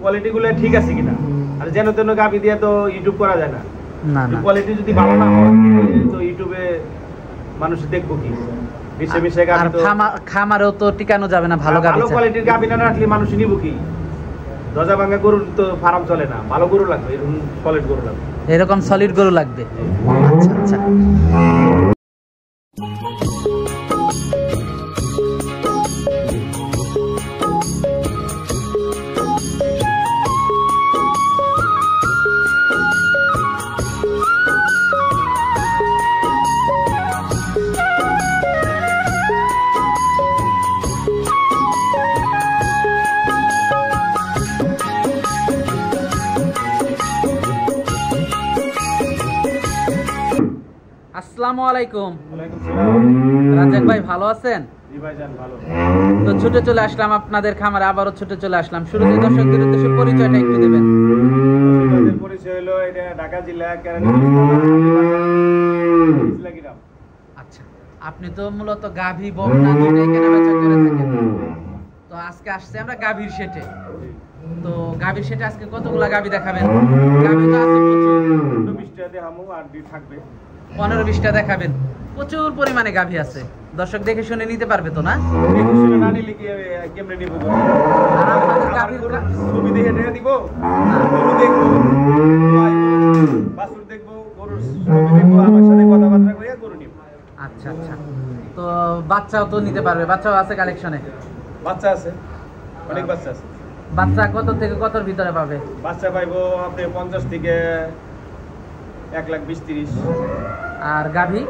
Quality গুলো ঠিক আছে কিনা। আর যেন তেন গাবি দিয়ে তো ইউটিউব করা যায় না। না না, কোয়ালিটি যদি ভালো না হয় তো ইউটিউবে মানুষ দেখবো কি? মিশে মিশে গাবি তো খামারেও তো টিকানো যাবে না ভালো গাবি। ভালো কোয়ালিটির গাবি না রাখলে মানুষ নিব কি? দজা ভাঙা গরুর তো ফার্ম চলে না, ভালো গরু লাগবে, এরকম সলিড গরু লাগবে। এরকম সলিড গরু লাগবে। আচ্ছা আচ্ছা। আসসালামু আলাইকুম। রাজাক ভাই ভালো আছেন? জি ভাইজান ভালো। তো ছুটে চলে আসলাম আপনাদের খামারে, আবারও ছুটে চলে আসলাম। শুরুতে দর্শকদের উদ্দেশ্যে পরিচয়টা একটু দিবেন। দর্শকদের পরিচয় হলো এটা ঢাকা জেলা কেরানীগঞ্জ। আচ্ছা, আপনি তো মূলত গাভী বকনা দুইটাই কেনাবেচা করে থাকেন। তো আজকে আসছে আমরা গাভীর সেটে। তো গাভীর সেটে আজকে কতগুলা গাভী দেখাবেন? গাভী তো আছে প্রচুর, 20টা দেখামু আর দুই থাকবে। 15-20টা দেখাবেন। প্রচুর পরিমাণে গাভী আছে, দর্শক দেখে শুনে নিতে পারবে তো না? দেখে শুনে না নিলে কি কেমনে নিব? আর আপনাদের গাভীর ছবি দেখে টাকা দিব? গরু দেখবো, বাছুর দেখবো, গরুর ছবি দেখবো, আমার সাথে কথাবার্তা কইয়া গরু নিব। আচ্ছা আচ্ছা। তো বাচ্চাও তো নিতে পারবে? বাচ্চাও আছে কালেকশনে? বাচ্চা আছে, অনেক বাচ্চা আছে। বাচ্চা কত থেকে কতর ভিতরে পাবে? বাচ্চা পাইবো আপনি 50 থেকে 1,20,30। আর গাভী?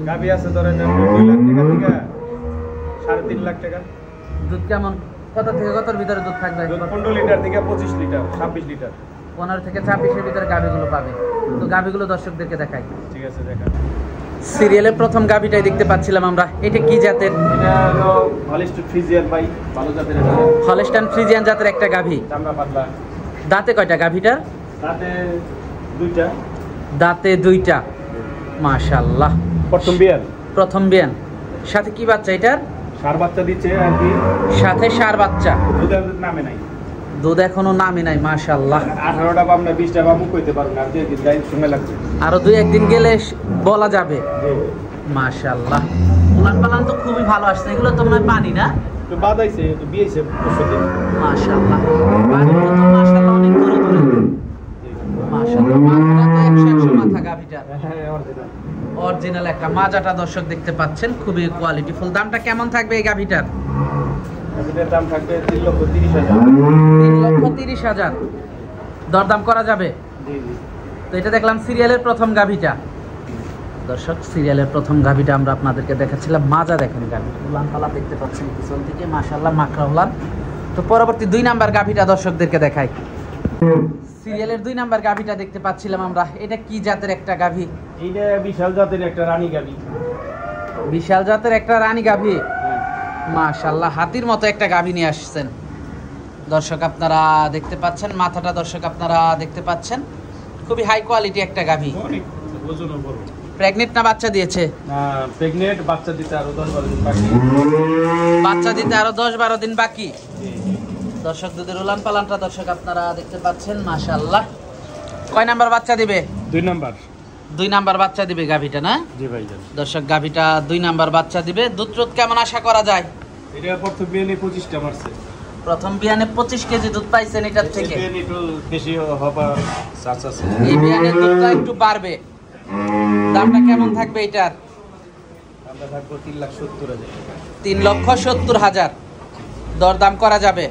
গাভী আছে ধরেন 2 লাখ টাকা থেকে 3.5 লাখ টাকা। দুধ কেমন, কত থেকে কতর ভিতরে দুধ থাকবে? 15 লিটার থেকে 25 লিটার, 26 লিটার। 15 থেকে 26-এর ভিতরে গাভীগুলো পাবে। তো গাভীগুলো দর্শকদেরকে দেখাই। ঠিক আছে, দেখা। সিরিয়ালের প্রথম গাভীটাই দেখতে পাচ্ছিলাম আমরা। এটা কি জাতের? এটা হলো হলিস্টাইন ফ্রিজিয়ান ভাই, ভালো জাতের এটা। হলিস্টাইন ফ্রিজিয়ান জাতের একটা গাভী। চামড়া পাতলা। দাঁতে কয়টা গাভীটা? দাঁতে দুইটা। দাঁতে দুইটা। মাশাআল্লাহ। প্রথম বিয়ান। প্রথম বিয়ান। সাথে কি বাচ্চা এটার? ষাঁড় বাচ্চা দিচ্ছে আর কি। সাথে ষাঁড় বাচ্চা। দুধের নামে নাই। দুধ এখনো নামে নাই। মাশাআল্লাহ। 18টা পাম না 20টা পাম কইতে পারবো না, আর দুই দিন সময় লাগবে। আরো 2-1 দিন গেলে বলা যাবে। মাশাআল্লাহ। উলান পালান তো খুবই ভালো আসছে। এগুলো তো মনে হয় পানি না? তো বাদাইছে, তো বিয়েছে পরশুদিন। মাশাআল্লাহ। পানিগুলো তো মাশাআল্লাহ অনেক দূরে দূরে। মাশাআল্লাহ। মাথাটা তো 100 মাথা গাভীটা। হ্যাঁ, অরিজিনাল। অরিজিনাল একটা মাজাটা দর্শক দেখতে পাচ্ছেন, খুবই কোয়ালিটিফুল। দামটা কেমন থাকবে এই গাভীটার? এটার দাম থাকবে 3,30,000। 3,30,000 দরদাম করা যাবে? জি জি। তো এটা দেখলাম সিরিয়ালের প্রথম গাভীটা। দর্শক সিরিয়ালের প্রথম গাভীটা আমরা আপনাদেরকে দেখাচ্ছিলাম। মাজা দেখেন গাভী, উলান পালা দেখতে পাচ্ছেন পিছন থেকে মাশাআল্লাহ মাকড়া উলান। তো পরবর্তী 2 নাম্বার গাভীটা দর্শকদেরকে দেখাই। সিরিয়ালের 2 নাম্বার গাভীটা দেখতে পাচ্ছিলাম আমরা। এটা কি জাতের একটা গাভী? এইটা বিশাল জাতের একটা রানী গাভী। বিশাল জাতের একটা রানী গাভী। হ্যাঁ। মাশাআল্লাহ, হাতির মতো একটা গাভী নিয়ে আসছেন দর্শক আপনারা দেখতে পাচ্ছেন। মাথাটা দর্শক আপনারা দেখতে পাচ্ছেন, খুবই হাই কোয়ালিটি একটা গাভী। অনেক ওজনও বড়। প্রেগনেন্ট না বাচ্চা দিয়েছে? না, প্রেগনেন্ট। বাচ্চা দিতে আরো 10-12 দিন বাকি। বাচ্চা দিতে আরো 10-12 দিন বাকি। জি। দর্শক দুধের উলান পালানটা দর্শক আপনারা দেখতে পাচ্ছেন। মাশাআল্লাহ। কয় নাম্বার বাচ্চা দিবে? 2 নাম্বার। 2 নাম্বার বাচ্চা দিবে গাভীটা না? জি ভাইজান। দর্শক গাভীটা 2 নাম্বার বাচ্চা দিবে। দুধ কেমন আশা করা যায়? এটা প্রথম বিয়ানে 25টা মারছে। প্রথম বিয়ানে 25 কেজি দুধ পাইছেন এটার থেকে? বিয়ানে একটু বেশি হবার চান্স আছে। এই বিয়ানে দুধটা একটু বাড়বে। দামটা কেমন থাকবে এটার? আমরা থাকবো 3,70,000। 3,70,000 দরদাম করা যাবে?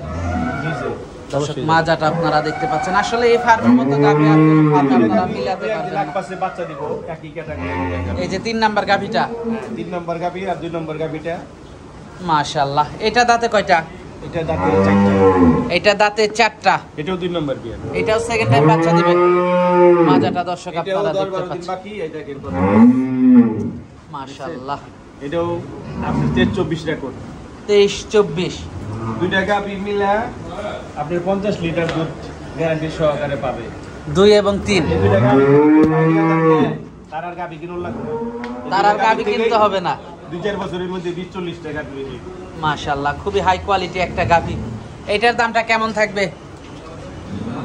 জি জি। দর্শক মাজাটা আপনারা দেখতে পাচ্ছেন। আসলে এই ফার্মের মতো গাভী আর কোনো ফার্মে আপনারা মিলাতে পারবেন না। পাশে বাচ্চা দিব একই ক্যাটাগরি। এই যে 3 নাম্বার গাভীটা। 3 নাম্বার গাভী আর 2 নাম্বার গাভীটা। মাশাআল্লাহ। এটা দাঁতে কয়টা? এটা দাঁতে 4টা। এটা দাঁতে 4টা। এটাও 2 নাম্বার বিয়ান। এটাও সেকেন্ড টাইম বাচ্চা দিবে। মাজাটা দর্শক আপনারা দেখতে 10-12 দিন পাচ্ছেন। বাকি। এটা এর কথা। মাশাআল্লাহ। এটাও আপনি 23-24 রেকর্ড। 23-24 দুইটা গাভী মিলা আপনি 50 লিটার দুধ গ্যারান্টি সহকারে পাবে। 2 এবং 3 এই দুইটা গাভী তার আর গাভী কিনুন লাগবে। তার আর গাভী কিনতে হবে না। 2-4 বছরের মধ্যে 20-40 টাকা দিয়ে দিবে। মাশাআল্লাহ, খুবই হাই কোয়ালিটি একটা গাভী। এটার দামটা কেমন থাকবে?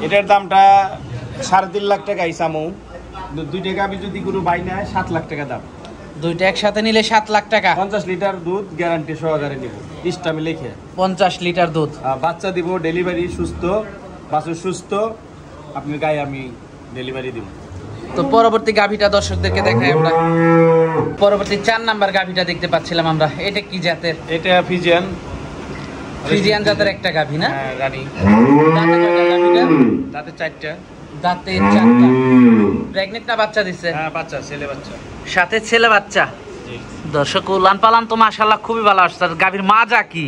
এটার দামটা 3.5 লাখ টাকা ইসামু। দুইটা গাভী যদি কোনো বাই নেয় 7 লাখ টাকা দাম। দুইটা একসাথে নিলে 7 লাখ টাকা। 50 লিটার দুধ গ্যারান্টি সহকারে নিব, ইস্টামে লিখে। 50 লিটার দুধ। বাচ্চা দিব, ডেলিভারি সুস্থ, বাছুর সুস্থ, আপনার গায়ে আমি ডেলিভারি দিব। তো পরবর্তী গাভীটা দর্শকদেরকে দেখাই আমরা। পরবর্তী 4 নাম্বার গাভীটা দেখতে পাচ্ছিলাম আমরা। এটা কি জাতের? এটা ফিজিয়ান। ফ্রিজিয়ান জাতের একটা গাভী না? হ্যাঁ, রানী। দাঁতে কয়টা গাভীটা? দাঁতে 4টা। দাঁতে 4টা। প্রেগনেন্ট না বাচ্চা দিছে? হ্যাঁ, বাচ্চা, ছেলে বাচ্চা। সাথে ছেলে বাচ্চা। জি। দর্শক উলান পালান তো মাশাআল্লাহ খুবই ভালো আসছে। গাভীর মাজা কি?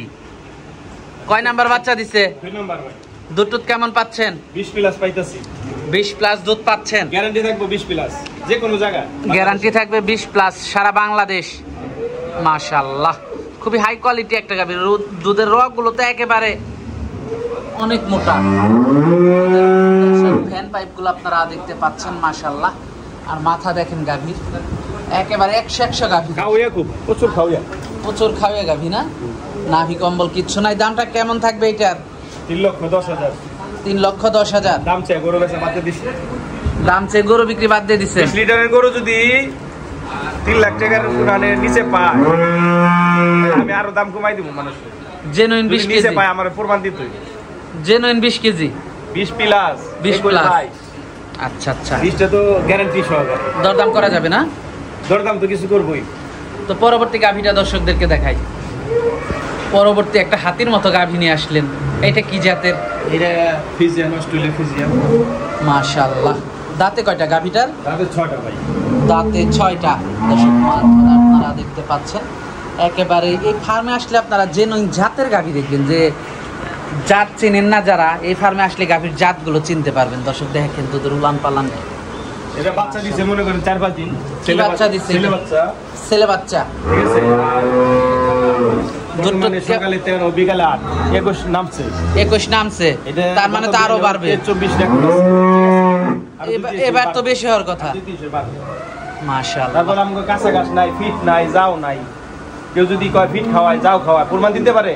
কয় নাম্বার বাচ্চা দিছে? 2 নাম্বার ভাই। দুধ কেমন পাচ্ছেন? 20 প্লাস পাইতাছি। 20 প্লাস দুধ পাচ্ছেন? গ্যারান্টি থাকবে 20 প্লাস, যে কোনো জায়গা গ্যারান্টি থাকবে 20 প্লাস, সারা বাংলাদেশ। মাশাআল্লাহ খুবই হাই কোয়ালিটি একটা গাভী। দুধের রগগুলো তো একেবারে অনেক মোটা। ফ্যান পাইপগুলো আপনারা দেখতে পাচ্ছেন মাশাআল্লাহ। আর মাথা দেখেন গাভীর, একেবারে 100 গাভী। খাওয়া খুব প্রচুর খাওয়া, প্রচুর খাওয়া গাভী না? নাভি কম্বল কিচ্ছু নাই। দামটা কেমন থাকবে এটার? 3,10,000। 3,10,000 দাম চাই, গরু বেচা বাদ দিয়ে দিছি। দাম চেয়ে গরু বিক্রি বাদ দিয়ে দিচ্ছে। 20 লিটারের গরু যদি 3 লাখ টাকার নিচে পায়, আমি আরো দাম কমাই দিব মানুষকে। জেনুইন 20 নিচে কেজি পায় আমার প্রমাণ দিতে। Genuine 20 KG 20 plus 20 plus. আচ্ছা আচ্ছা, 20টা তো গ্যারান্টি সহকারে। দরদাম করা যাবে না? দরদাম তো কিছু করবই। তো পরবর্তী গাভীটা দর্শকদেরকে দেখাই। পরবর্তী একটা হাতির মতো গাভী নিয়ে আসলেন। এটা কি জাতের? এটা ফিজিয়ান, অস্ট্রেলিয়া ফিজিয়ান। মাশাআল্লাহ। দাঁতে কয়টা গাভীটার? দাঁতে 6টা ভাই। দাঁতে 6টা। দর্শক আপনারা দেখতে পাচ্ছেন একেবারে। এই ফার্মে আসলে আপনারা জেনুইন জাতের গাভী দেখবেন। যে জাত চেনেন না যারা, এই ফার্মে আসলে গাভীর জাতগুলো চিনতে পারবেন। দর্শক দেখেন কিন্তু উলান পালান। এটা বাচ্চা দিছে মনে করেন 4-5 দিন। ছেলে বাচ্চা দিছে? ছেলে বাচ্চা। ছেলে বাচ্চা। ঠিক আছে। দুধ মানে সকালে 13, বিকালে 8, 21 নামছে। 21 নামছে, তার মানে তো আরো বাড়বে। 24 টাকা। এবার তো বেশি হওয়ার কথা। মাশাআল্লাহ। তারপর আমাকে কাঁচা ঘাস নাই, ফিট নাই, যাও নাই। কেউ যদি কয় ফিট খাওয়ায়, যাও খাওয়ায়, প্রমাণ দিতে পারে,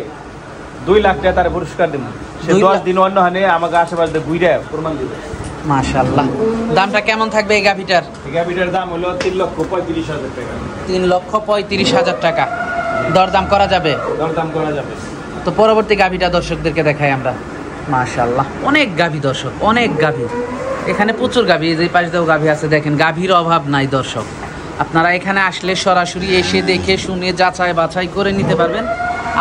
2 লাখ টাকা তার পুরস্কার দেব। সে 10 দিন অন্য হানে আমাকে আশেপাশে ঘুরে প্রমাণ দিবে। মাশাআল্লাহ। দামটা কেমন থাকবে এই গাভীটার? এই গাভীটার দাম হলো 3,35,000 টাকা। 3,35,000 টাকা। দরদাম করা যাবে? দরদাম করা যাবে। তো পরবর্তী গাভীটা দর্শকদেরকে দেখাই আমরা। মাশাআল্লাহ অনেক গাভী দর্শক, অনেক গাভী। এখানে প্রচুর গাভী। এই যে পাশ দিয়েও গাভী আছে দেখেন। গাভীর অভাব নাই দর্শক। আপনারা এখানে আসলে সরাসরি এসে দেখে শুনে যাচাই বাছাই করে নিতে পারবেন।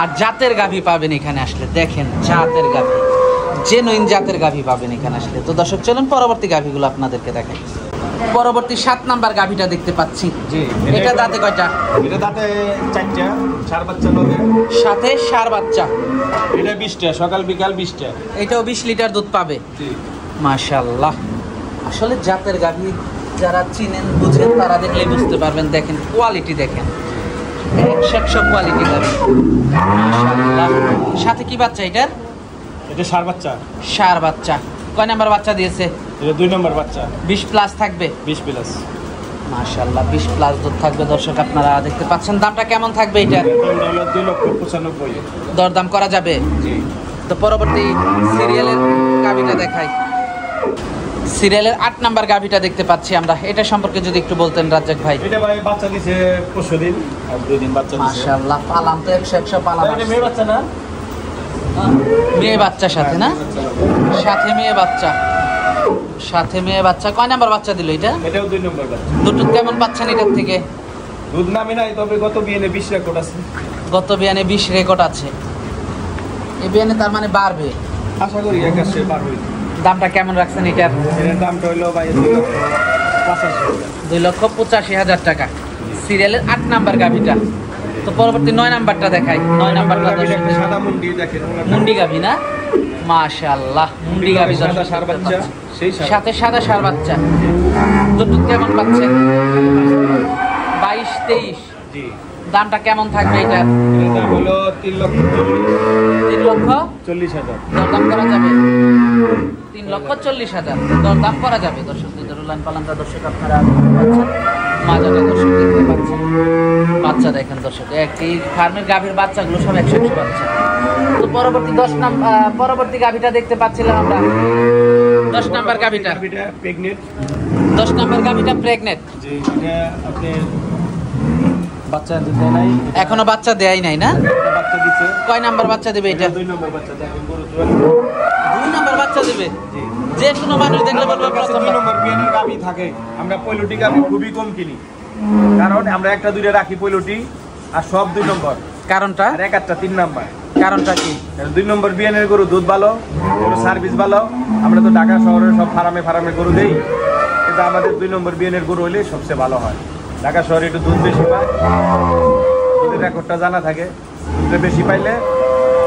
আর জাতের গাভী পাবেন এখানে আসলে। দেখেন জাতের গাভী, জেনুইন জাতের গাভী পাবেন এখানে আসলে। তো দর্শক চলুন পরবর্তী গাভীগুলো আপনাদেরকে দেখাই। পরবর্তী 7 নাম্বার গাভীটা দেখতে পাচ্ছি। জি। এটা দাঁতে কয়টা? এটা দাঁতে 4টা, সার বাচ্চা লগে। সাথে সার বাচ্চা। এটা 20টা, সকাল বিকাল 20টা। এটাও 20 লিটার দুধ পাবে। জি। মাশাআল্লাহ। আসলে জাতের গাভী যারা চিনেন বুঝেন তারা দেখলেই বুঝতে পারবেন। দেখেন কোয়ালিটি, দেখেন 100 কোয়ালিটি গাভী। মাশাআল্লাহ। সাথে কি বাচ্চা এটার? এটা সার বাচ্চা। সার বাচ্চা। কয় নাম্বার বাচ্চা দিয়েছে? এটা 2 নম্বর বাচ্চা। 20 প্লাস থাকবে? 20 প্লাস। মাশাআল্লাহ 20 প্লাস দুধ থাকবে। দর্শক আপনারা দেখতে পাচ্ছেন। দামটা কেমন থাকবে এটার? দামটা হলো 2,95,000। দরদাম করা যাবে? জি। তো পরবর্তী সিরিয়ালের গাভীটা দেখাই। সিরিয়ালের 8 নাম্বার গাভীটা দেখতে পাচ্ছি আমরা। এটা সম্পর্কে যদি একটু বলতেন রাজ্জাক ভাই। এটা ভাই বাচ্চা দিছে 25 দিন আর 2 দিন বাচ্চা দিছে। মাশাআল্লাহ পালাম তো 100 পালাম। এটা মেয়ে বাচ্চা না? মেয়ে বাচ্চা সাথে না? সাথে মেয়ে বাচ্চা। সাথে মেয়ে বাচ্চা। কয় নাম্বার বাচ্চা দিল এটা? এটাও 2 নম্বর বাচ্চা। দুধ কেমন পাচ্ছেন এটার থেকে? দুধ নামে নাই, তবে গত বিয়ানে 20 রেকর্ড আছে। গত বিয়ানে 20 রেকর্ড আছে। এই বিয়ানে তার মানে বাড়বে আশা করি। একাশে পার হইবে। দামটা কেমন রাখছেন এটার? এর দামটা হলো ভাই 2,85,000। 2,85,000 টাকা। সিরিয়ালের 8 নাম্বার গাভীটা। তো পরবর্তী 9 নাম্বারটা দেখাই। 9 নাম্বারটা দর্শকদের সাদা মুন্ডি দেখেন। মুন্ডি গাভী না? মাশাআল্লাহ মুন্ডি গাভী। সাদা সার বাচ্চা, সেই সাথে সাদা সার বাচ্চা। দুধ কেমন পাচ্ছেন? 22-23। জি। দামটা কেমন থাকবে এটা? এর দাম হলো 3,40,000। দরদাম করা যাবে? 3,40,000 দরদাম করা যাবে। দর্শক উলান পালানটা দর্শক আপনারা দেখতে পাচ্ছেন। মাজাটা দর্শক দেখতে পাচ্ছেন। বাচ্চা দেখেন দর্শক। একই ফার্মের গাভীর বাচ্চাগুলো সব 100 বাচ্চা। তো পরবর্তী 10 নাম্বার পরবর্তী গাভীটা দেখতে পাচ্ছিলাম আমরা। 10 নাম্বার গাভিটা প্রেগনেন্ট। 10 নাম্বার গাভিটা প্রেগনেন্ট। যে এটা আপনি বাচ্চা দিতে নাই, এখনো বাচ্চা দেয়াই নাই না? বাচ্চা দিচ্ছে। কয় নাম্বার বাচ্চা দেবে এটা? 2 নম্বর বাচ্চা দেখেন গরু 2 নাম্বার বাচ্চা দেবে। জি, যে কোনো মানুষ দেখলে বলবে আমাদের কাছে প্রথম 2 নম্বর বিয়ানের গাভী থাকে। আমরা পয়লটি গাভী খুবই কম কিনি, কারণ আমরা একটা দুইটা রাখি পয়লটি, আর সব 2 নম্বর। কারণটা? আর একটা 3 নম্বর। কারণটা কি? 2 নম্বর বিয়ানের গরু দুধ ভালো, গরু সার্ভিস ভালো। আমরা তো ঢাকা শহরে সব ফার্মে গরু দেই, কিন্তু আমাদের 2 নম্বর বিয়ানের গরু হলে সবচেয়ে ভালো হয়। ঢাকা শহরে একটু দুধ বেশি পায়, দুধের রেকর্ডটা জানা থাকে। দুধটা বেশি পাইলে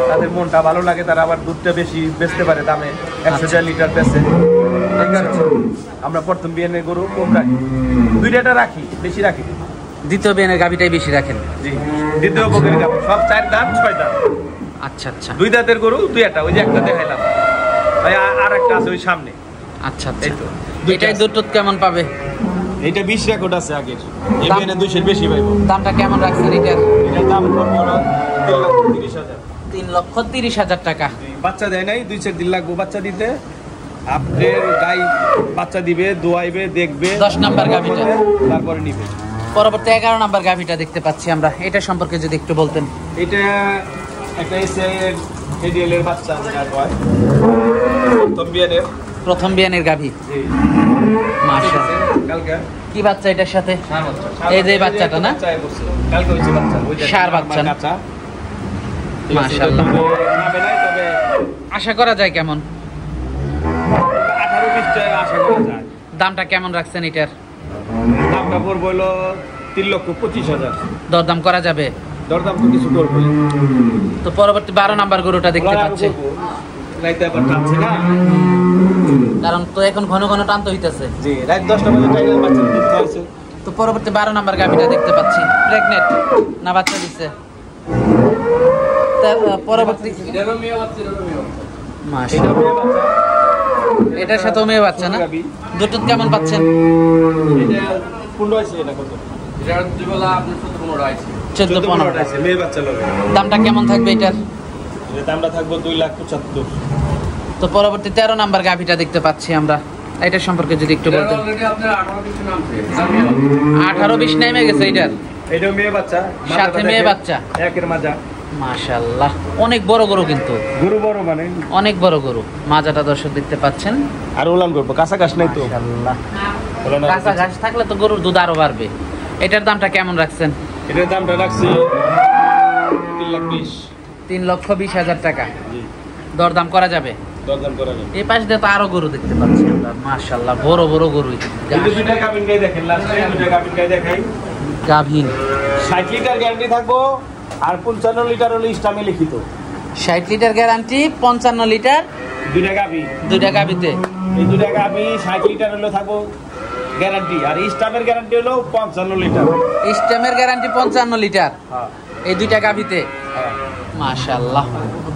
তাদের মনটা ভালো লাগে, তারা আবার দুধটা বেশি বেচতে পারে দামে, 100 লিটার বেচে। আমরা প্রথম বিয়ানের গরু কম রাখি, 2টা রাখি, বেশি রাখি। দ্বিতীয় বিয়ানের গাভিটাই বেশি রাখেন? জি, দ্বিতীয় বকের গাভী সব 4 দাঁত 6 দাঁত। আচ্ছা আচ্ছা। 2 দাঁতের গরু 2টা, ওই যে একটা দেখাইলাম, আর একটা আছে ওই সামনে। আচ্ছা আচ্ছা। এই তো এটাই দুধ টুধ কেমন পাবে? এইটা 20 রেকর্ড আছে আগের, এই বিয়ানে 200 বেশি পাইবো। দামটা কেমন রাখছেন এটার? এটার দাম পড়বে 3,30,000। 3,30,000 টাকা। বাচ্চা দেয় নাই, 2-4 দিন লাগবে বাচ্চা দিতে। আপনার গাই বাচ্চা দিবে, দোয়াইবে, দেখবে, 10 নাম্বার গাভীটা তারপরে নিবে। পরবর্তী 11 নাম্বার গাভিটা দেখতে পাচ্ছি আমরা, এটা সম্পর্কে যদি একটু বলতেন। এটা একটা এডিএল এর বাচ্চা যেটা হয়, প্রথম বিয়ানের। প্রথম বিয়ানের গাভী। জি, মাশাআল্লাহ। কালকে কি বাচ্চা এটার সাথে? ষাঁড় বাচ্চা। এই যে বাচ্চাটা না? কালকে হয়েছে বাচ্চা, ওই যে ষাঁড় বাচ্চা না? কাঁচা। মাশাআল্লাহ। নামে নাই, তবে আশা করা যায় কেমন? 18-20 টাকা আশা করা যায়। দামটা কেমন রাখছেন এটার? দামটা পড়বে হলো 3,25,000। দরদাম করা যাবে? দরদাম তো কিছু করবো। তো পরবর্তী 12 নাম্বার গরুটা দেখতে পাচ্ছি। রাইতে আবার টানছে না, কারণ তো এখন ঘন ঘন টানতে হইতেছে। জি, রাত 10টা বাজে টাইগার বাচ্চা দুধ খাওয়াইছে। তো পরবর্তী 12 নাম্বার গাভিটা দেখতে পাচ্ছি, প্রেগনেন্ট না বাচ্চা দিচ্ছে? তার পরবর্তী মাশাআল্লাহ। এটা মেয়ে বাচ্চা, এটার সাথেও মেয়ে বাচ্চা না? গাভী। দুটো কেমন পাচ্ছেন? এটা 15 আছে, এটা কত? এটা দুবেলা আপনি 14-15 আইছে। 14-15 আছে, মেয়ে বাচ্চা লবে। দামটা কেমন থাকবে এটার? এর দামটা থাকবে 2,75,000। তো পরবর্তী 13 নাম্বার গাভিটা দেখতে পাচ্ছি আমরা, এটা সম্পর্কে যদি একটু এটা বলতেন। অলরেডি আপনার 18-20 নামছে। 18-20 নেমে গেছে এটার এটাও মেয়ে বাচ্চা, সাথে মেয়ে বাচ্চা। একের মাজা। মাশাআল্লাহ, অনেক বড় গরু কিন্তু, গরু বড় মানে অনেক বড় গরু। মাজাটা দর্শক দেখতে পাচ্ছেন। আর উলান করবো, কাঁচা ঘাস নাই তো। মাশাআল্লাহ, উলান আর কাঁচা ঘাস থাকলে তো গরুর দুধ আরো বাড়বে। এটার দামটা কেমন রাখছেন? এটার দামটা রাখছি 3,20,000। 3,20,000 টাকা। জি, দরদাম করা যাবে? দরদাম করা যাবে। এই পাশ দিয়ে তো আরো গরু দেখতে পাচ্ছি আমরা, মাশাআল্লাহ, বড় বড় গরু। এই যে 2টা গাভিন গাই দেখেন, লাস্টে 2টা গাভিন গাই দেখাই। গাভীন 60 লিটার গ্যারান্টি থাকবো, আর 55 লিটার হলো ইস্টামে লিখিত। 60 লিটার গ্যারান্টি, 55 লিটার 2টা গাভি। 2টা গাভিতে। এই 2টা গাভি 60 লিটার হলো থাকবো গ্যারান্টি, আর ইস্টামের গ্যারান্টি হলো 55 লিটার। স্টেমের গ্যারান্টি 55 লিটার হ্যাঁ, এই 2টা গাভিতে। হ্যাঁ। মাশাআল্লাহ,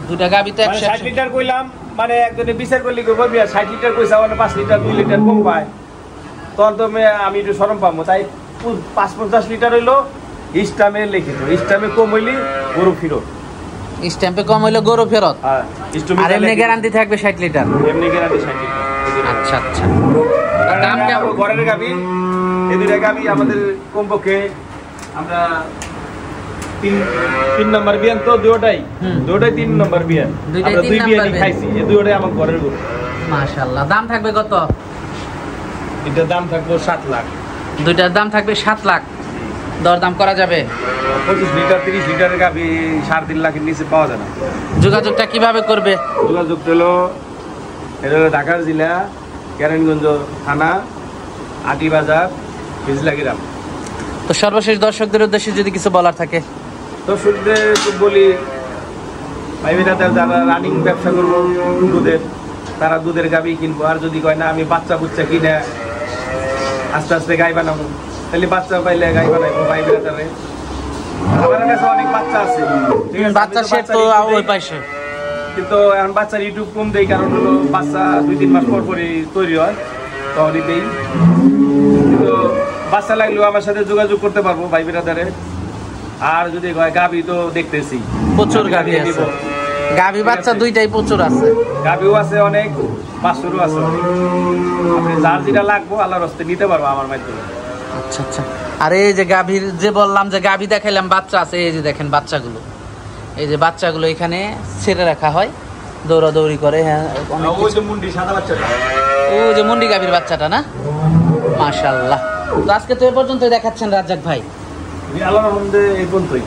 2টা গাভিতে মানে 60 100। লিটার কইলাম, মানে একজনে বিচার করলে কই বলবি 60 লিটার কইছা, মানে 5 লিটার 2 লিটার কম পায়, তখন তো আমি একটু শরম পাবো। তাই 50 লিটার হইলো ইস্টামে লিখিত, ইস্টামে কম হইলে গরু ফিরত। স্ট্যাম্পে কম হইলে গরু ফেরত। হ্যাঁ, আর এমনি গ্যারান্টি থাকবে 60 লিটার। এমনি গ্যারান্টি 60 লিটার। আচ্ছা আচ্ছা। দাম কেমন? ঘরের গাভি, এই 2টা গাভি আমাদের কমপক্ষে আমরা 3 নম্বর বিয়ান তো, দুটোটাই 3 নম্বর বিয়ান। দুইটাই আমরা 3 2 নাম্বার বিয়ানই বিয়ান। খাইছি, এই দুটোটাই আমার ঘরের গরু। মাশাআল্লাহ, দাম থাকবে কত? এটার দাম থাকবে 7 লাখ। 2টার দাম থাকবে 7 লাখ। দরদাম করা যাবে? 25 লিটার 30 লিটারের গাভি 3.5 লাখের নিচে পাওয়া যায় না। যোগাযোগটা কিভাবে করবে? যোগাযোগ হলো, এটা হলো ঢাকার জেলা, কেরানীগঞ্জ থানা, আটি বাজার, বিজলা গ্রাম। তো সর্বশেষ দর্শকদের উদ্দেশ্যে যদি কিছু বলার থাকে। তো শুনতে বলি, ভাইবেরা যারা রানিং ব্যবসা করবো দুধের, তারা দুধের গাভি কিনবো। আর যদি কয় না আমি বাচ্চা বুচ্চা কিনে আস্তে আস্তে গাই বানাবো, তাহলে বাচ্চা পাইলে গাই বানাইবো। ভাইবেরা তারে আমার কাছে অনেক বাচ্চা আছে, ঠিক আছে, বাচ্চা সে তো ওই পাশে, কিন্তু এখন বাচ্চার ইউটিউব কম দেই, কারণ হলো বাচ্চা 2-3 মাস পর পরই তৈরি হয়, তখনই দেই। কিন্তু বাচ্চা লাগলেও আমার সাথে যোগাযোগ করতে পারবো ভাই বিরাদারে। আর যদি গাভি তো দেখতেছি প্রচুর গাভী আছে। গাভী বাচ্চা দুইটাই প্রচুর আছে। গাভিও আছে অনেক, বাছুরও আছে অনেক। আপনি যার যেটা লাগবো আল্লাহর হস্তে নিতে পারবো আমার মাধ্যমে। আচ্ছা আচ্ছা। আর এই যে গাভীর যে বললাম যে গাভী দেখাইলাম বাচ্চা আছে, এই যে দেখেন বাচ্চাগুলো, এই যে বাচ্চাগুলো এখানে ছেড়ে রাখা হয়, দৌড়াদৌড়ি করে। হ্যাঁ, ওই যে মুন্ডি সাদা বাচ্চাটা, ও যে মুন্ডি গাভীর বাচ্চাটা না, মাশাআল্লাহ। তো আজকে তো এ পর্যন্তই দেখাচ্ছেন রাজ্জাক ভাই। আল্লাহর রহমতে এই পর্যন্তই।